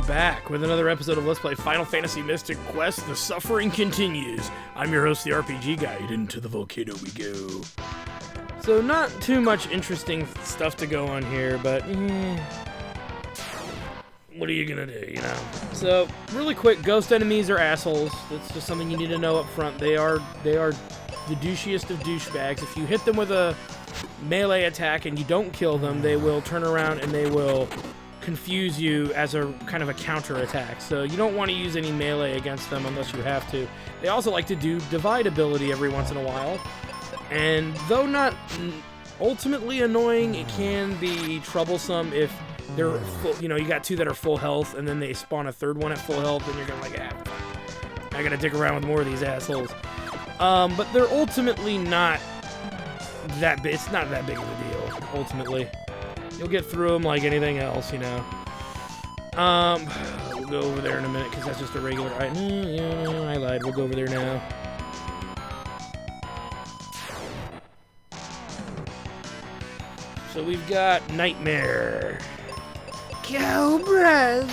back with another episode of Let's Play Final Fantasy Mystic Quest. The suffering continues. I'm your host, the RPG Guide. Into the volcano we go. So not too much interesting stuff to go on here, but what are you gonna do, you know? So really quick, ghost enemies are assholes. That's just something you need to know up front. They are the douchiest of douchebags. If you hit them with a melee attack and you don't kill them, they will turn around and they will confuse you as a kind of a counter attack. So you don't want to use any melee against them unless you have to. They also like to do divide ability every once in a while. And though not ultimately annoying, it can be troublesome if they're full, you know, you got two that are full health and then they spawn a third one at full health and you're gonna like, I gotta dick around with more of these assholes. But they're ultimately not that big. It's not that big of a deal, ultimately. You'll get through them like anything else, you know. We'll go over there in a minute because that's just a regular item. Yeah, I lied. We'll go over there now. So we've got Nightmare. Cobras!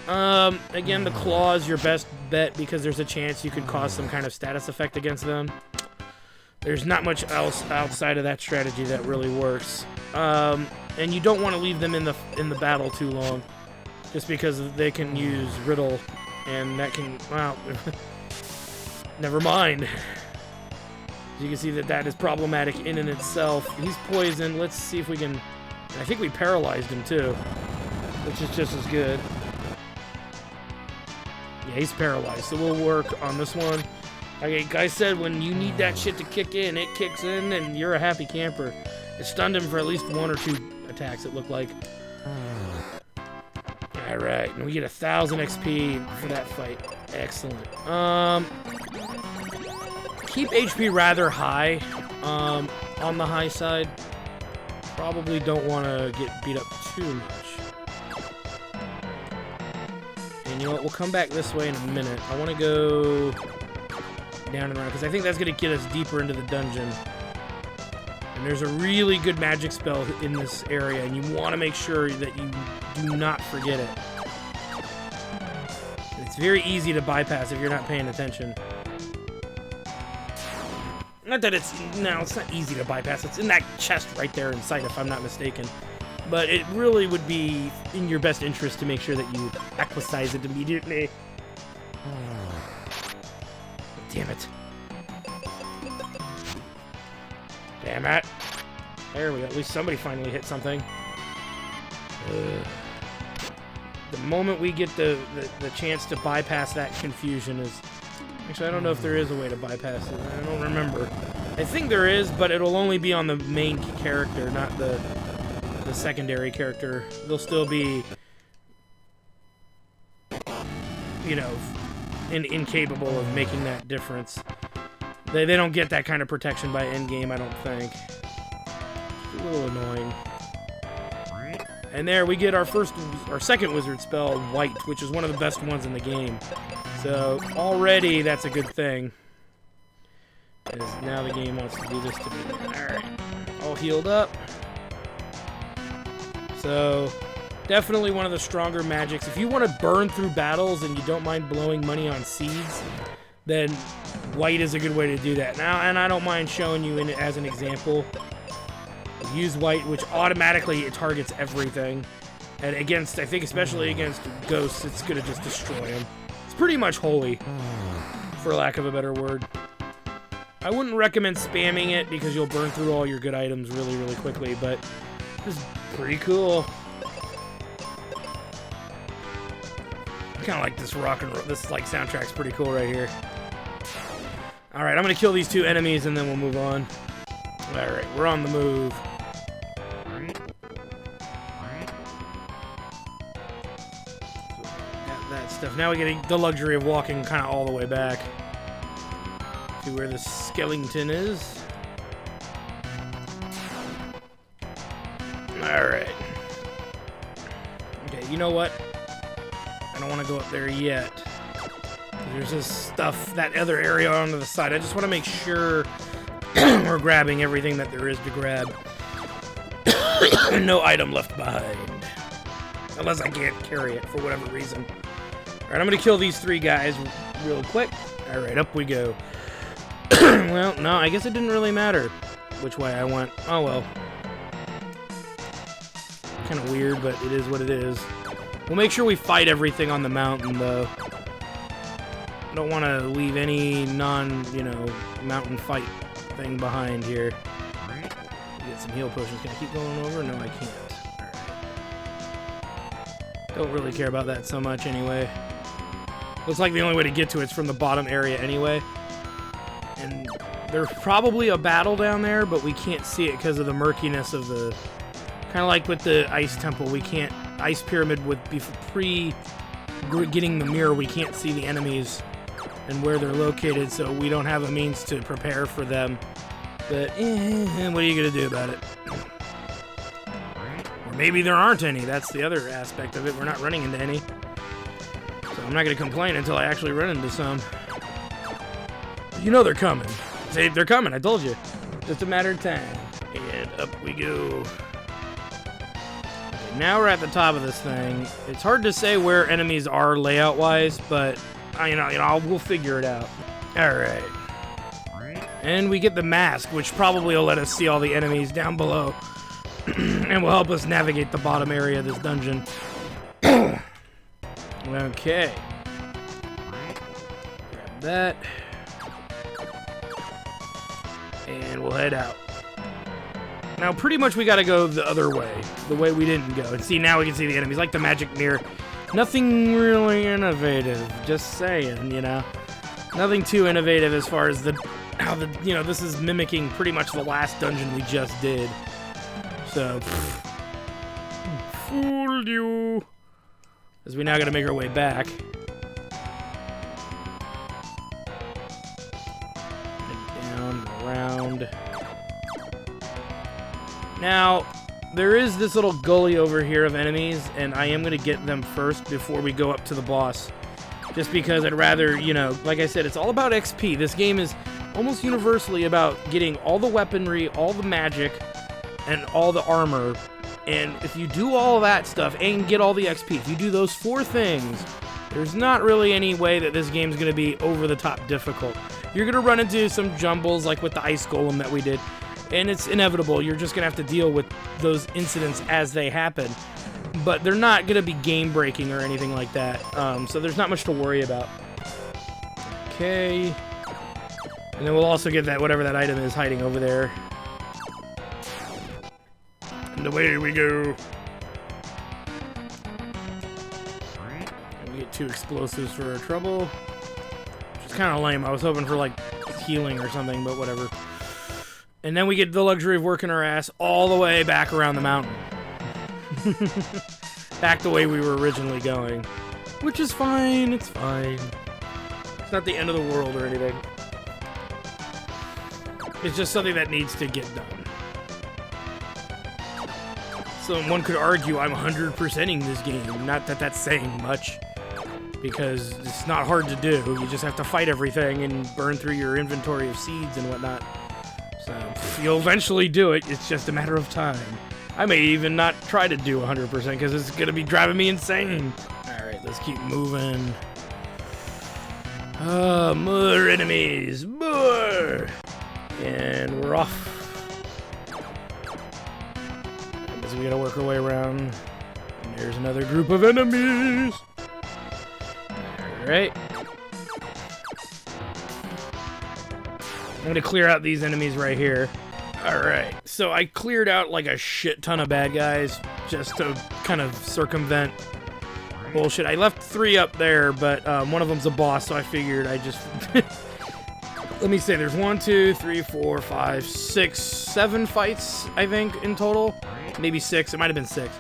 Again, the claw is your best bet because there's a chance you could cause some kind of status effect against them. There's not much else outside of that strategy that really works. And you don't want to leave them in the battle too long, just because they can use Riddle, and that can, well, never mind. You can see that is problematic in and itself. He's poisoned. Let's see if we can. I think we paralyzed him too, which is just as good. Yeah, he's paralyzed, so we'll work on this one. Like I said, when you need that shit to kick in, it kicks in, and you're a happy camper. It stunned him for at least 1 or 2 attacks, it looked like. Alright, and we get 1,000 XP for that fight. Excellent. Keep HP rather high, on the high side. Probably don't want to get beat up too much. And you know what, we'll come back this way in a minute. I want to go down and around, because I think that's going to get us deeper into the dungeon. And there's a really good magic spell in this area, and you want to make sure that you do not forget it. It's very easy to bypass if you're not paying attention. Not that it's not easy to bypass. It's in that chest right there in sight, if I'm not mistaken. But it really would be in your best interest to make sure that you acquisize it immediately. Damn it. Damn it. There we go. At least somebody finally hit something. The moment we get the chance to bypass that confusion is... Actually, I don't know if there is a way to bypass it. I don't remember. I think there is, but it'll only be on the main character, not the secondary character. They'll still be, you know, incapable of making that difference. They don't get that kind of protection by endgame, I don't think. It's a little annoying. And there we get our second wizard spell, White, which is one of the best ones in the game. So already that's a good thing. Because now the game wants to do this to me. Alright. All healed up. So definitely one of the stronger magics. If you want to burn through battles and you don't mind blowing money on seeds, then White is a good way to do that. Now, and I don't mind showing you in it as an example. Use White, which automatically it targets everything. And against, I think especially against ghosts, it's going to just destroy them. It's pretty much holy, for lack of a better word. I wouldn't recommend spamming it because you'll burn through all your good items really, really quickly, but it's pretty cool. I kind of like this rock and roll. This like soundtrack's pretty cool right here. Alright, I'm going to kill these 2 enemies and then we'll move on. Alright, we're on the move. Got that stuff. Now we get the luxury of walking kind of all the way back to where the skeleton is. Alright. Okay, you know what? I don't want to go up there yet. There's this stuff, that other area on the side. I just want to make sure we're grabbing everything that there is to grab. No item left behind. Unless I can't carry it for whatever reason. Alright, I'm gonna kill these 3 guys real quick. Alright, up we go. Well, no, I guess it didn't really matter which way I went. Oh well. Kind of weird, but it is what it is. We'll make sure we fight everything on the mountain, though. Don't want to leave any mountain fight thing behind here. Get some heal potions. Can I keep going over? No, I can't. Alright. Don't really care about that so much anyway. Looks like the only way to get to it's from the bottom area anyway. And there's probably a battle down there, but we can't see it because of the murkiness of the... Kind of like with the ice temple, we can't... Ice pyramid with getting the mirror, we can't see the enemies and where they're located, so we don't have a means to prepare for them. But, what are you going to do about it? Or maybe there aren't any. That's the other aspect of it. We're not running into any. So I'm not going to complain until I actually run into some. You know they're coming. See, they're coming, I told you. Just a matter of time. And up we go. Okay, now we're at the top of this thing. It's hard to say where enemies are layout-wise, but, we'll figure it out. Alright. And we get the mask, which probably will let us see all the enemies down below. And will help us navigate the bottom area of this dungeon. Okay. Grab that. And we'll head out. Now, pretty much we gotta go the other way. The way we didn't go. And see, now we can see the enemies. Like the magic mirror. Nothing really innovative. Just saying, Nothing too innovative as far as this is mimicking pretty much the last dungeon we just did. So, fooled you. As we now gotta make our way back. Down, around. Now, there is this little gully over here of enemies, and I am gonna get them first before we go up to the boss. Just because I'd rather, like I said, it's all about XP. This game is almost universally about getting all the weaponry, all the magic, and all the armor. And if you do all that stuff and get all the XP, if you do those 4 things, there's not really any way that this game's going to be over-the-top difficult. You're going to run into some jumbles like with the ice golem that we did, and it's inevitable. You're just going to have to deal with those incidents as they happen. But they're not going to be game-breaking or anything like that, so there's not much to worry about. Okay. And then we'll also get that, whatever that item is hiding over there. And away we go. And we get 2 explosives for our trouble. Which is kind of lame. I was hoping for, like, healing or something, but whatever. And then we get the luxury of working our ass all the way back around the mountain. Back the way we were originally going. Which is fine, it's fine. It's not the end of the world or anything. It's just something that needs to get done. So one could argue I'm 100%ing this game. Not that that's saying much. Because it's not hard to do. You just have to fight everything and burn through your inventory of seeds and whatnot. So you'll eventually do it. It's just a matter of time. I may even not try to do 100% because it's going to be driving me insane. Alright, let's keep moving. More enemies. More! And we're off. I guess we gotta work our way around. And there's another group of enemies. Alright. I'm gonna clear out these enemies right here. Alright, so I cleared out like a shit ton of bad guys just to kind of circumvent bullshit. I left 3 up there, but one of them's a boss, so I figured I just... Let me say, there's 1, 2, 3, 4, 5, 6, 7 fights, I think, in total. Maybe 6, it might have been 6.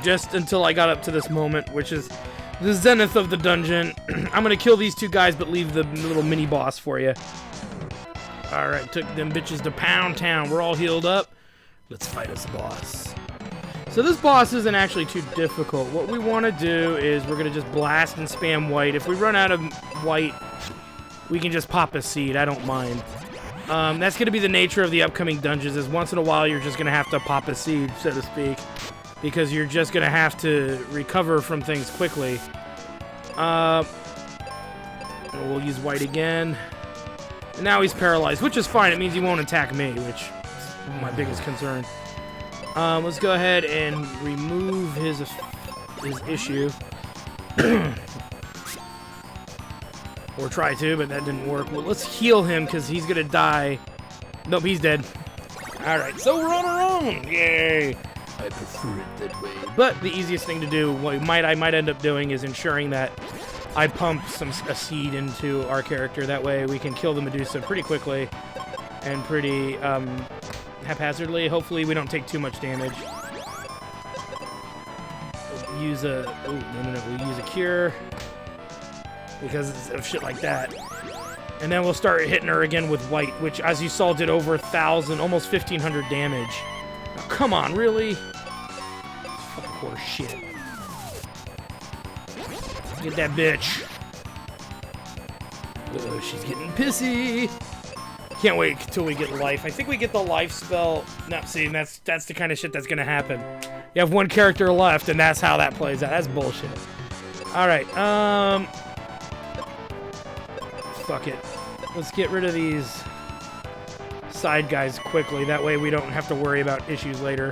Just until I got up to this moment, which is the zenith of the dungeon. I'm gonna kill these 2 guys, but leave the little mini-boss for you. Alright, took them bitches to Pound Town. We're all healed up. Let's fight this boss. So this boss isn't actually too difficult. What we want to do is we're going to just blast and spam white. If we run out of white, we can just pop a seed. I don't mind. That's going to be the nature of the upcoming dungeons, is once in a while you're just going to have to pop a seed, so to speak. because you're just going to have to recover from things quickly. We'll use white again. And now he's paralyzed, which is fine. It means he won't attack me, which is my biggest concern. Let's go ahead and remove his issue. Or try to, but that didn't work. Well, let's heal him, because he's going to die. Nope, he's dead. Alright, so we're on our own! Yay! I prefer it that way. But the easiest thing to do, what I might end up doing, is ensuring that I pump a seed into our character. That way we can kill the Medusa pretty quickly and pretty haphazardly. Hopefully we don't take too much damage. We'll use a... Oh, no. We'll use a cure, because of shit like that. And then we'll start hitting her again with white, which, as you saw, did over 1,000, almost 1,500 damage. Oh, come on, really? Fucking horse shit. Get that bitch. Oh, she's getting pissy. Can't wait till we get life. I think we get the life spell. No, see, that's the kind of shit that's gonna happen. You have one character left, and that's how that plays out. That's bullshit. Alright, fuck it. Let's get rid of these side guys quickly. That way we don't have to worry about issues later.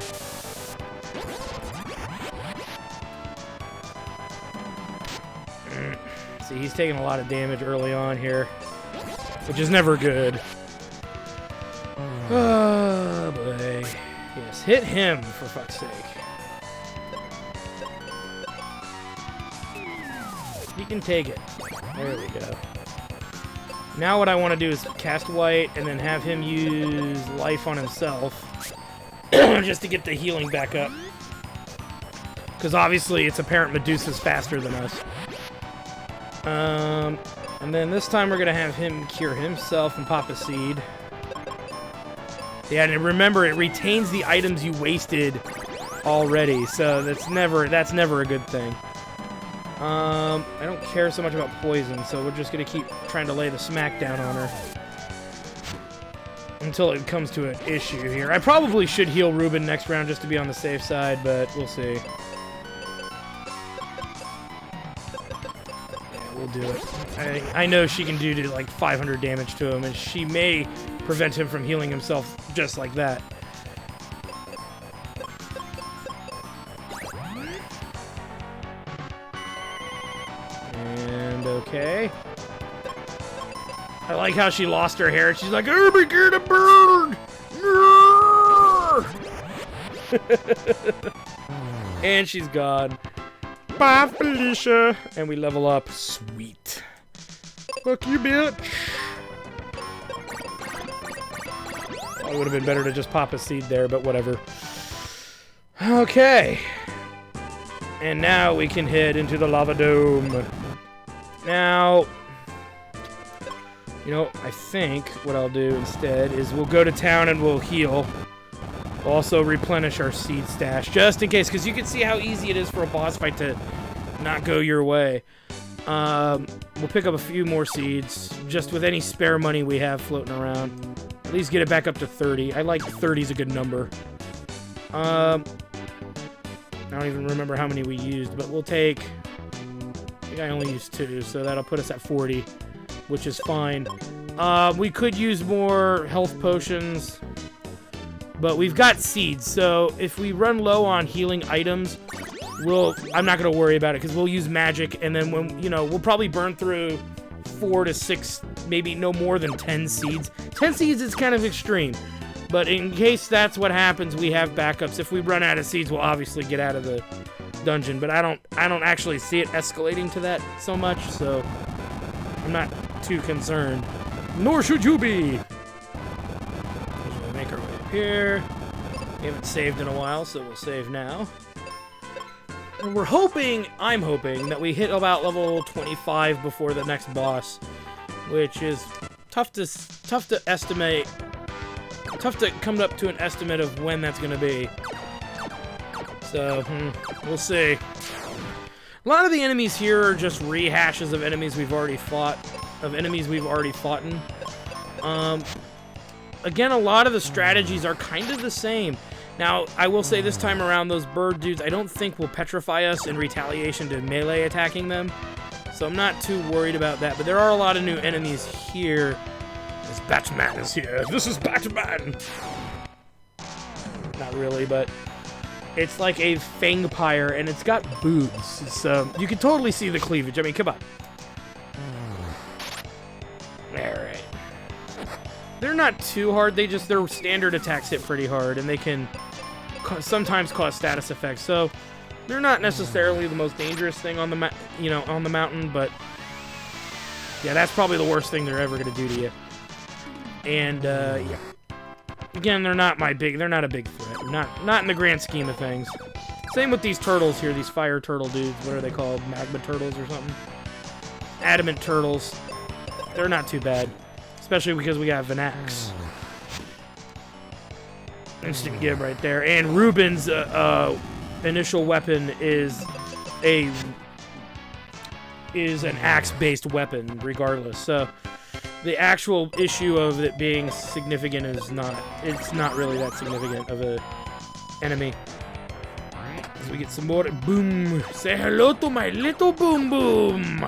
See, he's taking a lot of damage early on here, which is never good. Oh, boy. Yes, hit him, for fuck's sake. He can take it. There we go. Now what I want to do is cast white and then have him use life on himself just to get the healing back up. Because obviously it's apparent Medusa's faster than us. And then this time we're going to have him cure himself and pop a seed. Yeah, and remember, it retains the items you wasted already, so that's never a good thing. I don't care so much about poison, so we're just going to keep trying to lay the smack down on her until it comes to an issue here. I probably should heal Ruben next round just to be on the safe side, but we'll see. Yeah, we'll do it. I know she can do like 500 damage to him, and she may prevent him from healing himself just like that. Okay. I like how she lost her hair. She's like, "Herbie, get a bird!" And she's gone. Bye, Felicia. And we level up. Sweet. Fuck you, bitch. Well, it would have been better to just pop a seed there, but whatever. Okay. And now we can head into the lava dome. Now, you know, I think what I'll do instead is we'll go to town and we'll heal. We'll also replenish our seed stash, just in case, because you can see how easy it is for a boss fight to not go your way. We'll pick up a few more seeds, just with any spare money we have floating around. At least get it back up to 30. I like 30 is a good number. I don't even remember how many we used, but we'll take... I only used 2, so that'll put us at 40, which is fine. We could use more health potions, but we've got seeds, so if we run low on healing items, I'm not going to worry about it, because we'll use magic, and then we'll probably burn through 4 to 6, maybe no more than 10 seeds. 10 seeds is kind of extreme, but in case that's what happens, we have backups. If we run out of seeds, we'll obviously get out of the dungeon, but I don't actually see it escalating to that so much, so I'm not too concerned. Nor should you be. We'll make our way up here. We haven't saved in a while, so we'll save now. And I'm hoping that we hit about level 25 before the next boss, which is tough to estimate. Tough to come up to an estimate of when that's going to be. So, we'll see. A lot of the enemies here are just rehashes of enemies we've already fought. Again, a lot of the strategies are kind of the same. Now, I will say this time around, those bird dudes, I don't think will petrify us in retaliation to melee attacking them. So I'm not too worried about that. But there are a lot of new enemies here. This Batman is here. This is Batman! Not really, but it's like a fangpire, and it's got boobs. So you can totally see the cleavage. I mean, come on. Alright. They're not too hard. Their standard attacks hit pretty hard, and they can sometimes cause status effects. So they're not necessarily the most dangerous thing on the on the mountain, but yeah, that's probably the worst thing they're ever gonna do to you. And yeah. Again, they're not a big threat. Not in the grand scheme of things. Same with these turtles here, these fire turtle dudes. What are they called? Magma turtles or something? Adamant turtles. They're not too bad. Especially because we got Vanax. Instant gib right there. And Ruben's initial weapon is an axe-based weapon, regardless. So the actual issue of it being significant is it's not really that significant of a enemy. As we get some more boom. Say hello to my little boom boom.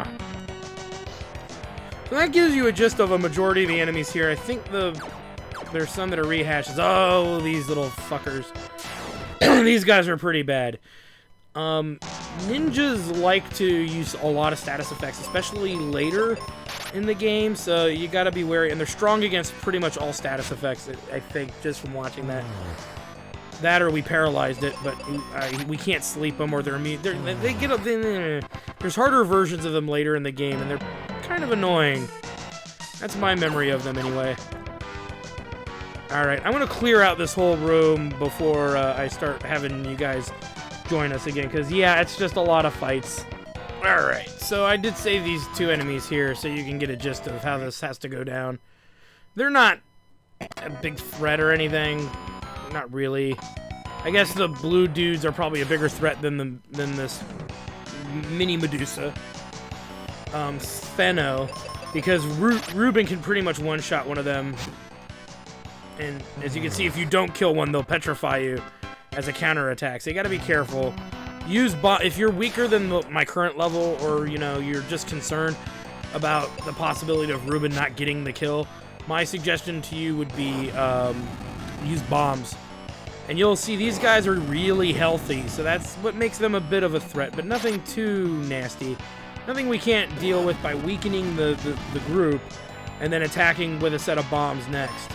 So that gives you a gist of a majority of the enemies here. I think there's some that are rehashes. Oh, these little fuckers. These guys are pretty bad. Ninjas like to use a lot of status effects, especially later in the game, so you gotta be wary. And they're strong against pretty much all status effects, I think, just from watching that. That or we paralyzed it, but we can't sleep them, or they're immune. They get up. There's harder versions of them later in the game, and they're kind of annoying. That's my memory of them, anyway. Alright, I'm gonna clear out this whole room before I start having you guys join us again, because, yeah, it's just a lot of fights. Alright, so I did save these two enemies here so you can get a gist of how this has to go down. They're not a big threat or anything. Not really. I guess the blue dudes are probably a bigger threat than this mini Medusa. Spheno, because Ruben can pretty much one-shot one of them. And as you can see, if you don't kill one, they'll petrify you as a counterattack. So you gotta be careful. If you're weaker than my current level, or you're just concerned about the possibility of Ruben not getting the kill, my suggestion to you would be use bombs. And you'll see these guys are really healthy, so that's what makes them a bit of a threat, but nothing too nasty. Nothing we can't deal with by weakening the group and then attacking with a set of bombs next.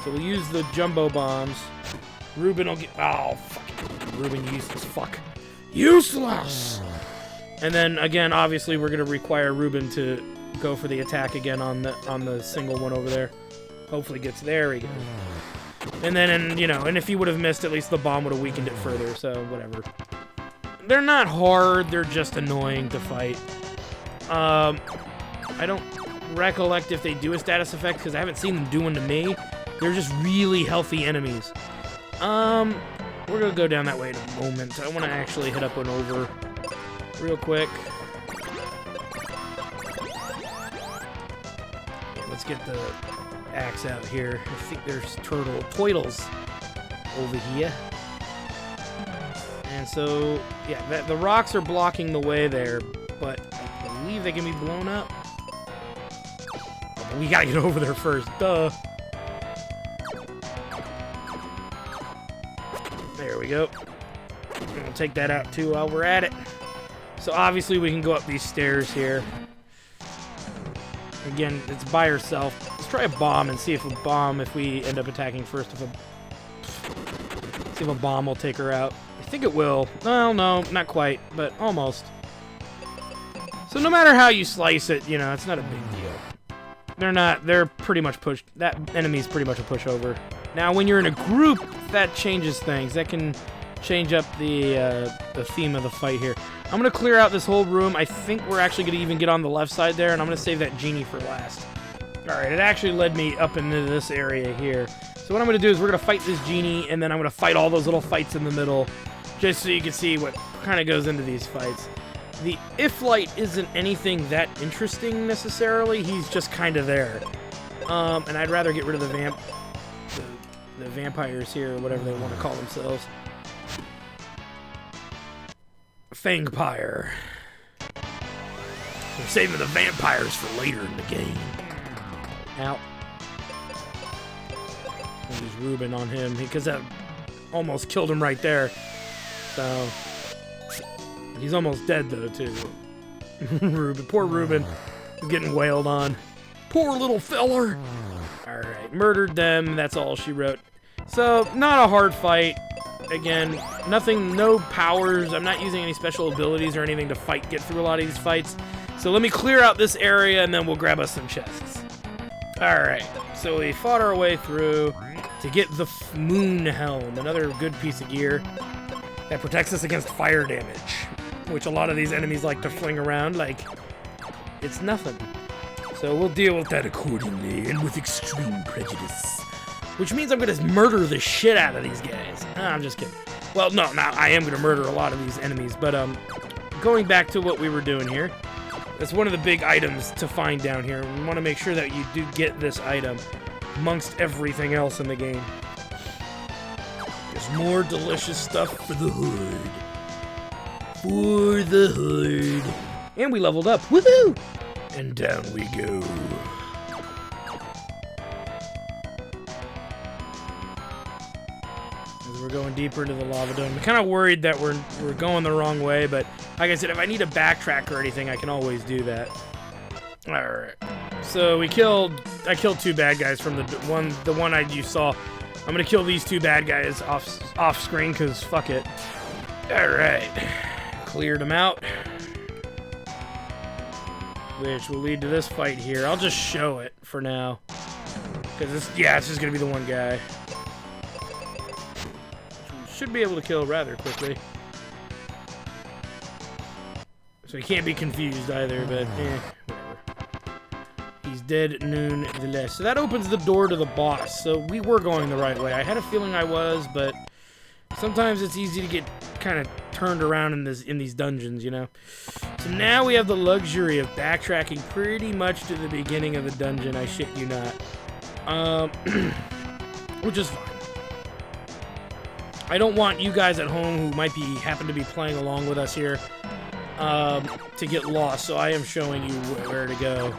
So we'll use the jumbo bombs. Ruben will get... Oh, fuck. Ruben, useless. Fuck. Useless! And then, again, obviously, we're going to require Ruben to go for the attack again on the single one over there. Hopefully gets there. He goes. And then, and if he would have missed, at least the bomb would have weakened it further, so whatever. They're not hard, they're just annoying to fight. I don't recollect if they do a status effect, because I haven't seen them do one to me. They're just really healthy enemies. We're gonna go down that way in a moment. I want to actually hit up and over real quick. Yeah, let's get the axe out here. I think there's turtles over here. And so, yeah, the rocks are blocking the way there, but I believe they can be blown up. We gotta get over there first, duh. There we go. We'll take that out too while we're at it. So obviously we can go up these stairs here. Again, it's by herself. Let's try a bomb and see if we end up attacking first, see if a bomb will take her out. I think it will. Well, no, not quite, but almost. So no matter how you slice it, it's not a big deal. They're pretty much pushed. That enemy's pretty much a pushover. Now, when you're in a group, that changes things. That can change up the theme of the fight here. I'm going to clear out this whole room. I think we're actually going to even get on the left side there, and I'm going to save that genie for last. Alright, it actually led me up into this area here. So what I'm going to do is we're going to fight this genie, and then I'm going to fight all those little fights in the middle, just so you can see what kind of goes into these fights. The If-Light isn't anything that interesting, necessarily. He's just kind of there. And I'd rather get rid of the the vampires here, or whatever they want to call themselves. Fangpire. We're saving the vampires for later in the game. Ow. Use Ruben on him because that almost killed him right there. So he's almost dead though too. Ruben, poor Ruben, getting wailed on. Poor little feller. All right, murdered them. That's all she wrote. So not a hard fight. Again, nothing, no powers. I'm not using any special abilities or anything to get through a lot of these fights. So let me clear out this area and then we'll grab us some chests. All right, so we fought our way through to get the Moon Helm, another good piece of gear that protects us against fire damage, which a lot of these enemies like to fling around like it's nothing. So we'll deal with that accordingly and with extreme prejudice. Which means I'm going to murder the shit out of these guys. I'm just kidding. Well, no, I am going to murder a lot of these enemies, but going back to what we were doing here, that's one of the big items to find down here. We want to make sure that you do get this item amongst everything else in the game. There's more delicious stuff for the hood. For the hood. And we leveled up. Woohoo! And down we go. As we're going deeper into the lava dome. I'm kind of worried that we're going the wrong way, but like I said, if I need to backtrack or anything, I can always do that. Alright. So I killed 2 bad guys from the one you saw. I'm gonna kill these 2 bad guys off screen because fuck it. Alright. Cleared them out. Which will lead to this fight here. I'll just show it for now. Because it's just gonna be the one guy. Should be able to kill rather quickly. So he can't be confused either, but whatever. He's dead at noon the less. So that opens the door to the boss. So we were going the right way. I had a feeling I was, but sometimes it's easy to get kind of turned around in these dungeons, you know. So now we have the luxury of backtracking pretty much to the beginning of the dungeon. I shit you not. Which is fine. I don't want you guys at home who might happen to be playing along with us here to get lost, so I am showing you where to go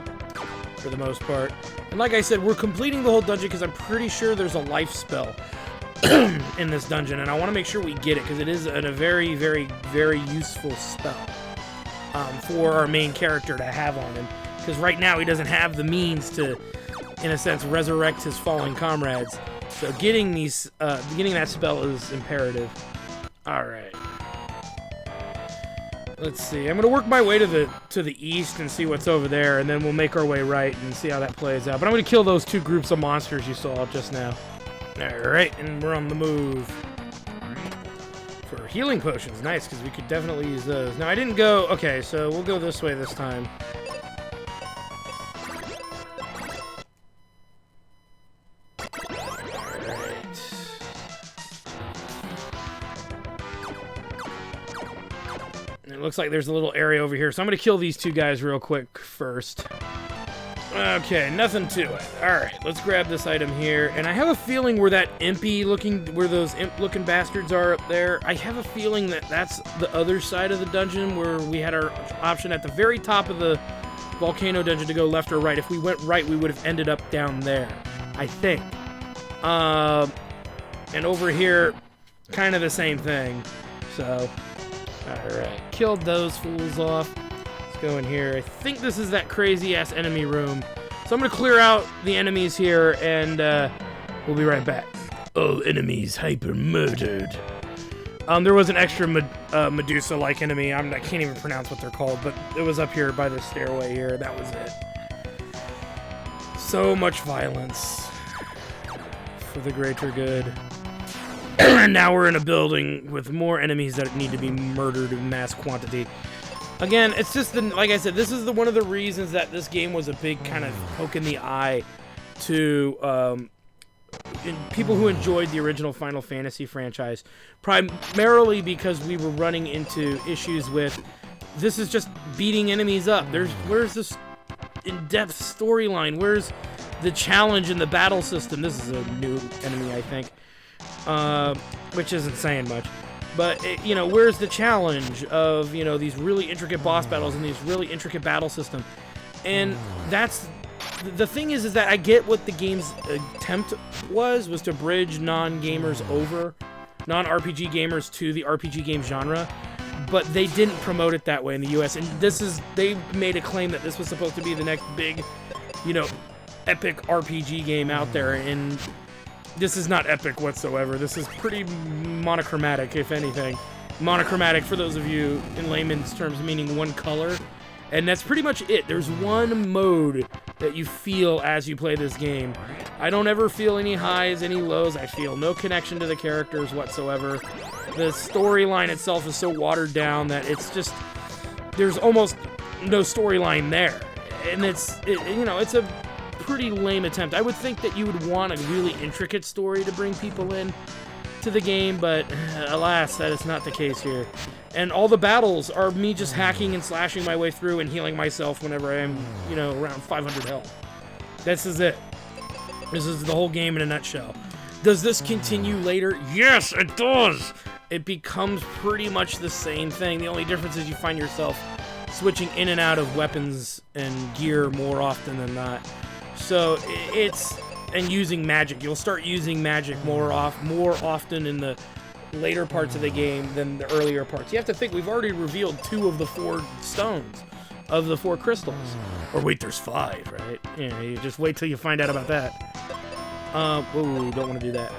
for the most part. And like I said, we're completing the whole dungeon because I'm pretty sure there's a life spell in this dungeon, and I want to make sure we get it because it is a very, very, very useful spell for our main character to have on him. Because right now he doesn't have the means to, in a sense, resurrect his fallen comrades. So getting that spell is imperative. All right. Let's see. I'm gonna work my way to the east and see what's over there, and then we'll make our way right and see how that plays out. But I'm gonna kill those 2 groups of monsters you saw just now. All right, and we're on the move for healing potions. Nice, because we could definitely use those. Now I didn't go. Okay, so we'll go this way this time. It looks like there's a little area over here, so I'm going to kill these 2 guys real quick first. Okay, nothing to it. Alright, let's grab this item here. And I have a feeling where those imp-looking bastards are up there, I have a feeling that that's the other side of the dungeon where we had our option at the very top of the volcano dungeon to go left or right. If we went right, we would have ended up down there, I think. And over here, kind of the same thing. So, alright. Killed those fools off. Let's go in here. I think this is that crazy-ass enemy room. So I'm going to clear out the enemies here, and we'll be right back. All enemies hyper-murdered. There was an extra Medusa-like enemy. I can't even pronounce what they're called, but it was up here by the stairway here. That was it. So much violence for the greater good. And now we're in a building with more enemies that need to be murdered in mass quantity. Again, it's just, like I said, this is one of the reasons that this game was a big kind of poke in the eye to people who enjoyed the original Final Fantasy franchise. Primarily because we were running into issues with, this is just beating enemies up. Where's this in-depth storyline? Where's the challenge in the battle system. This is a new enemy, I think, which isn't saying much. But, you know, where's the challenge of, you know, these really intricate boss battles and these really intricate battle system? And that's... The thing is that I get what the game's attempt was to bridge non-gamers over, non-RPG gamers to the RPG game genre, but they didn't promote it that way in the US. And they made a claim that this was supposed to be the next big, you know, epic RPG game out there, and this is not epic whatsoever. This is pretty monochromatic, if anything. Monochromatic, for those of you in layman's terms, meaning one color. And that's pretty much it. There's one mode that you feel as you play this game. I don't ever feel any highs, any lows. I feel no connection to the characters whatsoever. The storyline itself is so watered down that it's just... There's almost no storyline there. And you know, it's a pretty lame attempt. I would think that you would want a really intricate story to bring people in to the game, but alas, that is not the case here. And all the battles are me just hacking and slashing my way through and healing myself whenever I am, you know, around 500 health. This is it. This is the whole game in a nutshell. Does this continue later? Yes, it does! It becomes pretty much the same thing. The only difference is you find yourself switching in and out of weapons and gear more often than not. So and using magic. You'll start using magic more often in the later parts of the game than the earlier parts. You have to think, we've already revealed 2 of the 4 stones of the 4 crystals. Or wait, there's 5, right? Yeah, you just wait till you find out about that. Ooh, don't want to do that.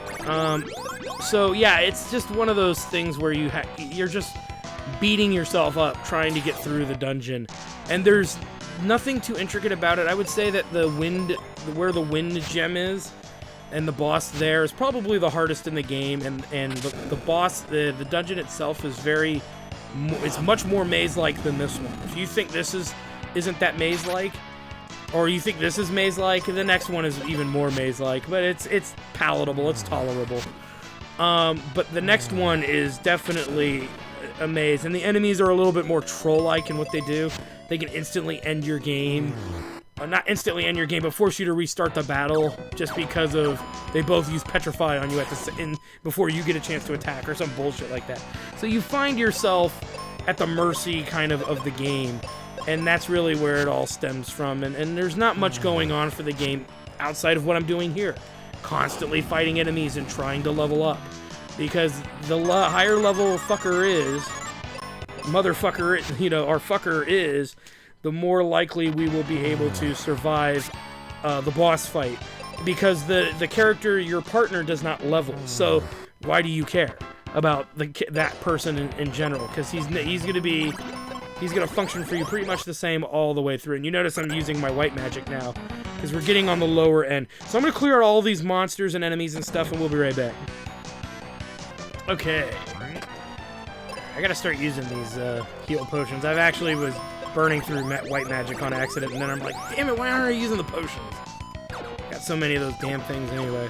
So yeah, it's just one of those things where you're just beating yourself up trying to get through the dungeon. And there's nothing too intricate about it. I would say that where the wind gem is, and the boss there is probably the hardest in the game, and the boss, the dungeon itself is it's much more maze-like than this one. If you think this isn't that maze-like, or you think this is maze-like, the next one is even more maze-like, but it's palatable, it's tolerable. But the next one is definitely a maze, and the enemies are a little bit more troll-like in what they do. They can instantly end your game. Not instantly end your game, but force you to restart the battle just because they both use Petrify on you before you get a chance to attack or some bullshit like that. So you find yourself at the mercy kind of the game, and that's really where it all stems from. And there's not much going on for the game outside of what I'm doing here. Constantly fighting enemies and trying to level up. Because the higher level fucker is, our fucker is, the more likely we will be able to survive the boss fight. Because the character, your partner, does not level. So why do you care about that person in general? Because he's gonna function for you pretty much the same all the way through. And you notice I'm using my white magic now, because we're getting on the lower end. So I'm gonna clear out all these monsters and enemies and stuff, and we'll be right back. Okay. I gotta start using these heal potions. I've actually was burning through white magic on accident, and then I'm like, damn it, why aren't I using the potions? Got so many of those damn things anyway.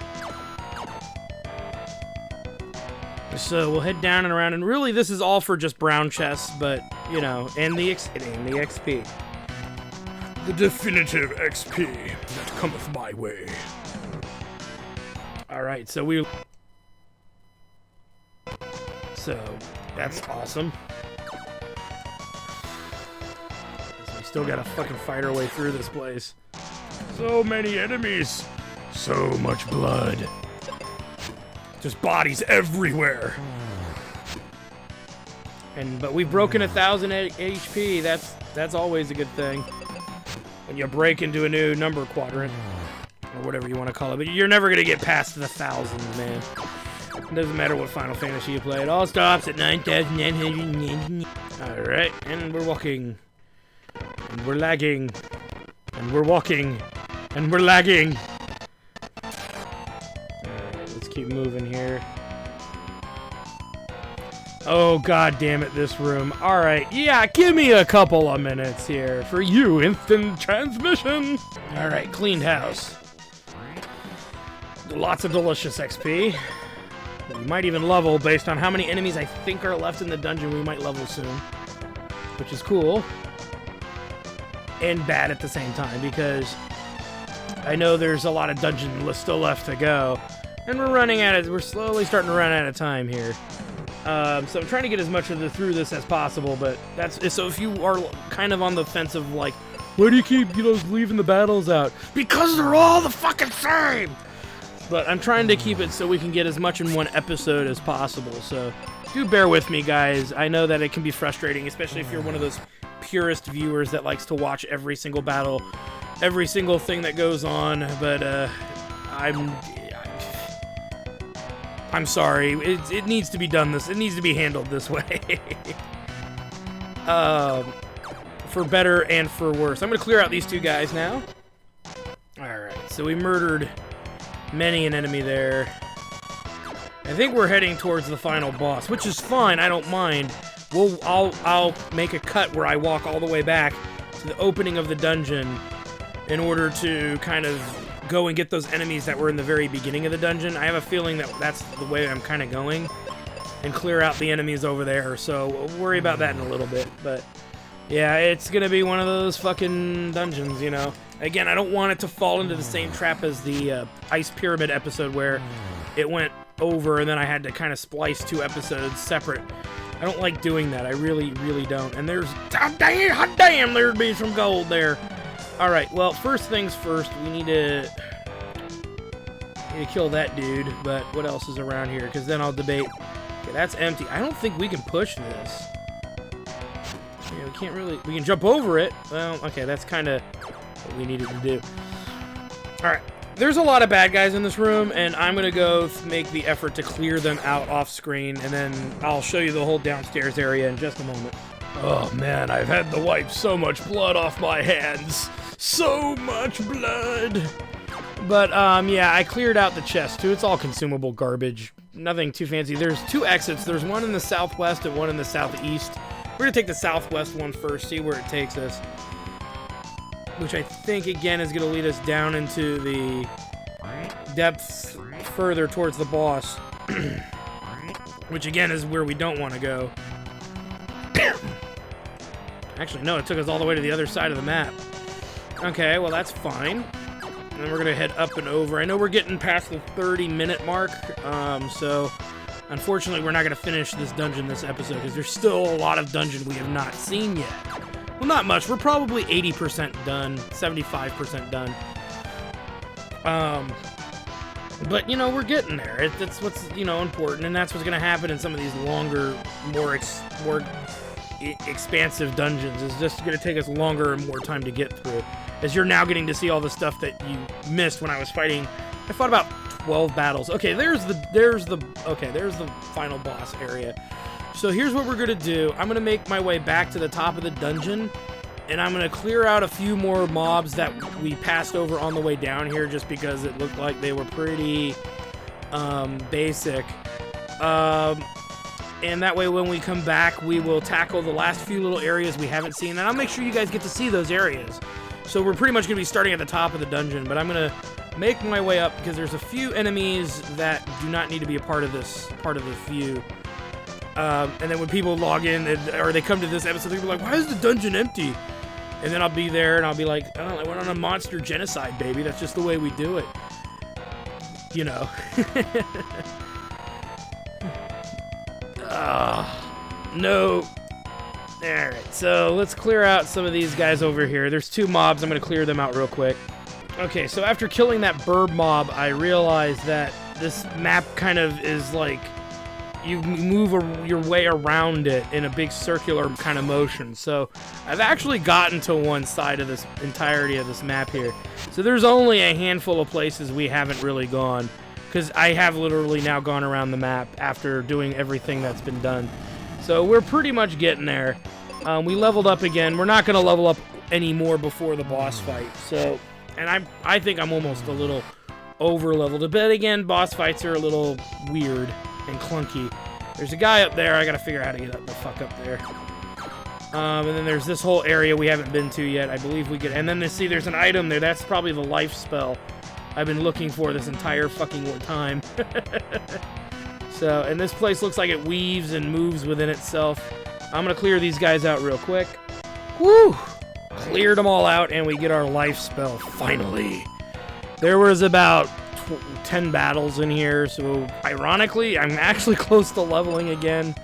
So we'll head down and around, and really this is all for just brown chests, but, you know, and the XP. The definitive XP that cometh my way. Alright, so that's awesome. So we still gotta fucking fight our way through this place. So many enemies. So much blood. Just bodies everywhere. But we've broken 1,000 HP. That's always a good thing. When you break into a new number quadrant, or whatever you want to call it. But you're never gonna get past the 1,000, man. It doesn't matter what Final Fantasy you play. It all stops at 9,999. Alright, and we're walking. And we're lagging. And we're walking. And we're lagging. Alright, let's keep moving here. Oh, god damn it, this room. Alright, yeah, give me a couple of minutes here for you, instant transmission. Alright, cleaned house. Lots of delicious XP. We might even level based on how many enemies I think are left in the dungeon. We might level soon, which is cool and bad at the same time, because I know there's a lot of dungeons still left to go. And we're slowly starting to run out of time here. So I'm trying to get as much through this as possible, but so if you are kind of on the fence of like, why do you keep, leaving the battles out? Because they're all the fucking same! But I'm trying to keep it so we can get as much in one episode as possible, so do bear with me, guys. I know that it can be frustrating, especially if you're one of those purist viewers that likes to watch every single battle, every single thing that goes on, but I'm sorry. It needs to be done it needs to be handled this way. For better and for worse. I'm going to clear out these two guys now. Alright, so we murdered many an enemy there. I think we're heading towards the final boss, which is fine. I don't mind. I'll make a cut where I walk all the way back to the opening of the dungeon in order to kind of go and get those enemies that were in the very beginning of the dungeon. I have a feeling that that's the way I'm kind of going, and clear out the enemies over there, so we'll worry about that in a little bit. But yeah, it's gonna be one of those fucking dungeons, Again, I don't want it to fall into the same trap as the Ice Pyramid episode where it went over and then I had to kind of splice 2 episodes separate. I don't like doing that. I really, really don't. And there's... hot damn, there'd be some gold there. Alright, well, first things first, we need to kill that dude, but what else is around here? Because then I'll debate... Okay, that's empty. I don't think we can push this. Yeah, we can't really... We can jump over it. Well, okay, that's kind of what we needed to do. Alright, there's a lot of bad guys in this room, and I'm going to go make the effort to clear them out off screen, and then I'll show you the whole downstairs area in just a moment. Oh man, I've had to wipe so much blood off my hands. So much blood. But, yeah, I cleared out the chest, too. It's all consumable garbage. Nothing too fancy. There's 2 exits. There's one in the southwest and one in the southeast. We're going to take the southwest one first, see where it takes us. Which I think, again, is going to lead us down into the depths further towards the boss. Which, again, is where we don't want to go. Actually, no, it took us all the way to the other side of the map. Okay, well, that's fine. And then we're going to head up and over. I know we're getting past the 30-minute mark, so unfortunately, we're not going to finish this dungeon this episode, because there's still a lot of dungeon we have not seen yet. Well, not much. We're probably 80% done, 75% done. But, we're getting there. That's what's, important, and that's what's going to happen in some of these longer, more expansive dungeons. It's just going to take us longer and more time to get through, as you're now getting to see all the stuff that you missed when I was fighting. I fought about 12 battles. Okay, there's the final boss area. So here's what we're going to do. I'm going to make my way back to the top of the dungeon, and I'm going to clear out a few more mobs that we passed over on the way down here, just because it looked like they were pretty basic. And that way when we come back, we will tackle the last few little areas we haven't seen, and I'll make sure you guys get to see those areas. So we're pretty much going to be starting at the top of the dungeon, but I'm going to make my way up, because there's a few enemies that do not need to be a part of this view. And then when people log in, or they come to this episode, they'll be like, why is the dungeon empty? And then I'll be there, and I'll be like, oh, I went on a monster genocide, baby. That's just the way we do it. No. Alright, so let's clear out some of these guys over here. There's 2 mobs. I'm going to clear them out real quick. Okay, so after killing that burb mob, I realized that this map kind of is like, you move your way around it in a big circular kind of motion. So I've actually gotten to one side of this entirety of this map here. So there's only a handful of places we haven't really gone, because I have literally now gone around the map after doing everything that's been done. So we're pretty much getting there. We leveled up again. We're not going to level up anymore before the boss fight. So, and I think I'm almost a little over-leveled. But again, boss fights are a little weird and clunky. There's a guy up there. I got to figure out how to get the fuck up there. And then there's this whole area we haven't been to yet. I believe we could. And then see, there's an item there. That's probably the life spell I've been looking for this entire fucking time. So, and this place looks like it weaves and moves within itself. I'm going to clear these guys out real quick. Woo! Cleared them all out, and we get our life spell, finally. There was about 10 battles in here, so ironically, I'm actually close to leveling again.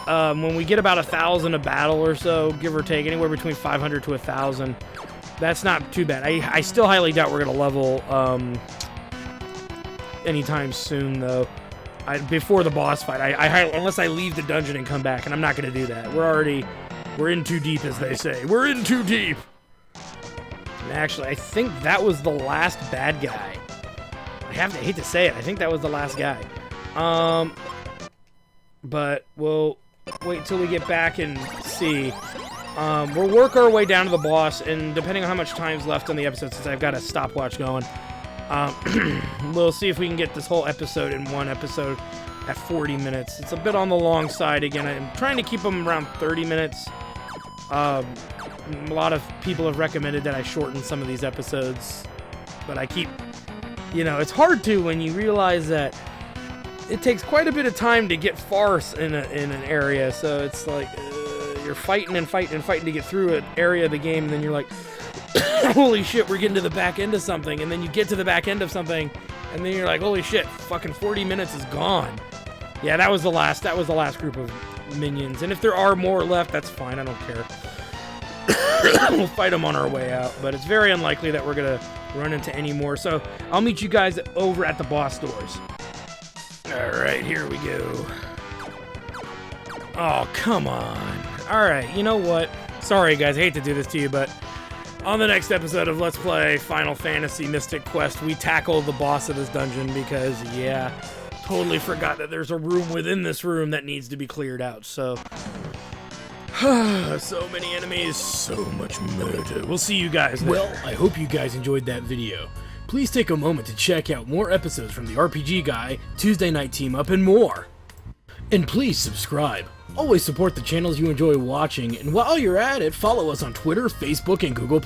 When we get about 1,000 a battle or so, give or take, anywhere between 500 to 1,000, that's not too bad. I still highly doubt we're going to level anytime soon, though. Before the boss fight, unless I leave the dungeon and come back, and I'm not going to do that. We're in too deep, as they say. We're in too deep! And actually, I think that was the last bad guy. I hate to say it, I think that was the last guy. But we'll wait till we get back and see. We'll work our way down to the boss, and depending on how much time's left on the episode, since I've got a stopwatch going, we'll see if we can get this whole episode in one episode at 40 minutes. It's a bit on the long side again. I'm trying to keep them around 30 minutes. A lot of people have recommended that I shorten some of these episodes, but I keep, it's hard to when you realize that it takes quite a bit of time to get far in an area, so it's like you're fighting and fighting and fighting to get through an area of the game, and then you're like, holy shit, we're getting to the back end of something, and then you get to the back end of something, and then you're like, holy shit, fucking 40 minutes is gone. Yeah, that was the last group of minions, and if there are more left, that's fine, I don't care. We'll fight them on our way out, but it's very unlikely that we're gonna run into any more, so I'll meet you guys over at the boss doors. Alright, here we go. Oh, come on. Alright, you know what? Sorry, guys, I hate to do this to you, but on the next episode of Let's Play Final Fantasy Mystic Quest, we tackle the boss of this dungeon because, yeah, totally forgot that there's a room within this room that needs to be cleared out, so... so many enemies, so much murder. We'll see you guys there. Well, I hope you guys enjoyed that video. Please take a moment to check out more episodes from the RPG Guy, Tuesday Night Team Up, and more. And please subscribe. Always support the channels you enjoy watching, and while you're at it, follow us on Twitter, Facebook, and Google+.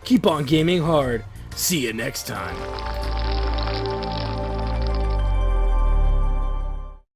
Keep on gaming hard. See you next time.